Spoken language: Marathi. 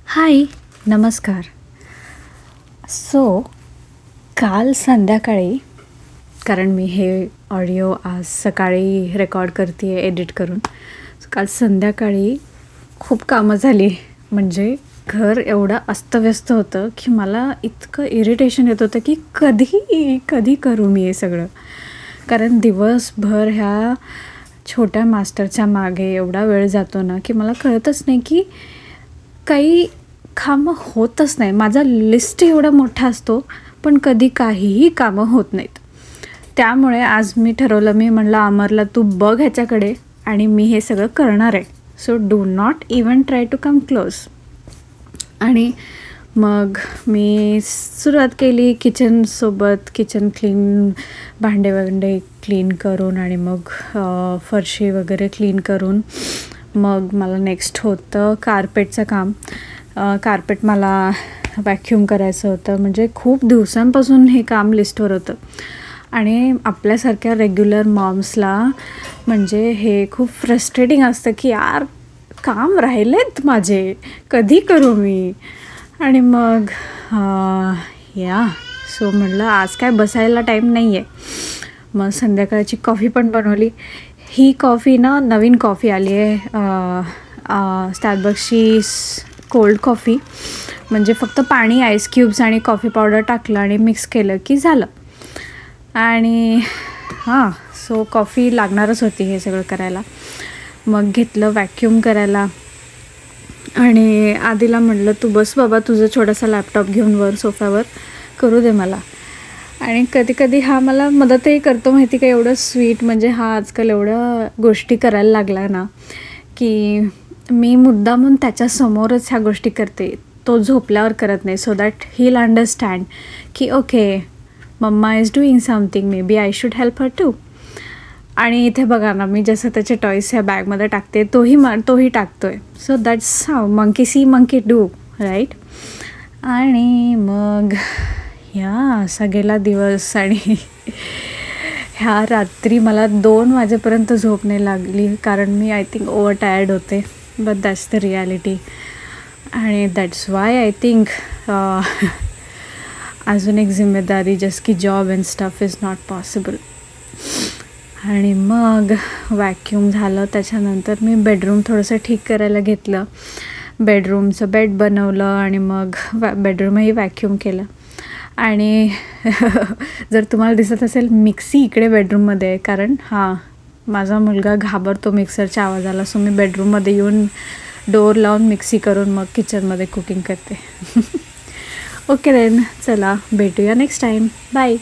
हाय, नमस्कार. काल संध्याकाळी, कारण मी हे ऑडिओ आज सकाळी रेकॉर्ड करते आहे एडिट करून. काल संध्याकाळी खूप कामं झाली. म्हणजे घर एवढं अस्तव्यस्त होतं की मला इतकं इरिटेशन येत होतं की कधी करू मी हे सगळं. कारण दिवसभर ह्या छोट्या मास्टरच्या मागे एवढा वेळ जातो ना की मला कळतच नाही की काही कामं होतच नाही. माझा लिस्ट एवढा मोठा असतो पण कधी काहीही कामं होत नाहीत. त्यामुळे आज मी ठरवलं, मी म्हणलं अमरला तू बघ ह्याच्याकडे आणि मी हे सगळं करणार आहे. So do not even try to come close. आणि मग मी सुरुवात केली किचनसोबत. किचन क्लीन, भांडे क्लीन करून आणि मग फरशी वगैरे क्लीन करून मग मला नेक्स्ट होतं कार्पेटचं काम. कार्पेट मला वॅक्यूम करायचं होतं. म्हणजे खूप दिवसांपासून हे काम लिस्टवर होतं आणि आपल्यासारख्या रेग्युलर मॉम्सला म्हणजे हे खूप फ्रस्ट्रेटिंग असतं की यार काम राहिलेत माझे, कधी करू मी. आणि मग सो म्हटलं आज काय बसायला टाईम नाही आहे. मग संध्याकाळची कॉफी पण बनवली. ही कॉफी ना नवीन कॉफी आली आहे, स्टारबक्सची कोल्ड कॉफी. म्हणजे फक्त पाणी, आईस क्यूब्स आणि कॉफी पावडर टाकलं आणि मिक्स केलं की झालं. आणि सो कॉफी लागणारच होती हे सगळं करायला. मग घेतलं वॅक्यूम करायला आणि आधीला म्हटलं तू बस बाबा, तुझं छोटासा लॅपटॉप घेऊन वर सोफ्यावर करू दे मला. आणि कधी हा मला मदतही करतो, माहिती का. एवढं स्वीट, म्हणजे हा आजकाल एवढ्या गोष्टी करायला लागला ना की मी मुद्दामून त्याच्यासमोरच ह्या गोष्टी करते. तो झोपल्यावर करत नाही, so that he will understand की okay mamma is doing something, maybe I should help her too. आणि इथे बघा ना, मी जसं त्याचे टॉईस ह्या बॅगमध्ये टाकते तोही टाकतो आहे. So that's how monkey see monkey do, right. आणि मग असा गेला दिवस. आणि ह्या रात्री मला 2 वाजेपर्यंत झोप नाही लागली, कारण मी आय थिंक ओव्हर टायर्ड होते. But that's the reality. आणि दॅट्स वाय आय थिंक अजून एक जिम्मेदारी, जस्ट की job and stuff is not possible. आणि मग वॅक्यूम झालं. त्याच्यानंतर मी बेडरूम थोडंसं ठीक करायला घेतलं. बेडरूमचं बेड बनवलं आणि मग बेडरूमही वॅक्यूम केलं. आणि जर तुम्हाला दिसत असेल, मिक्सी इकडे बेडरूममध्ये आहे, कारण माझा मुलगा घाबरतो मिक्सरच्या आवाजाला. सो मी बेडरूममध्ये येऊन डोअर लावून मिक्सी करून मग किचनमध्ये कुकिंग करते. ओके देन, चला भेटूया नेक्स्ट टाईम. बाय.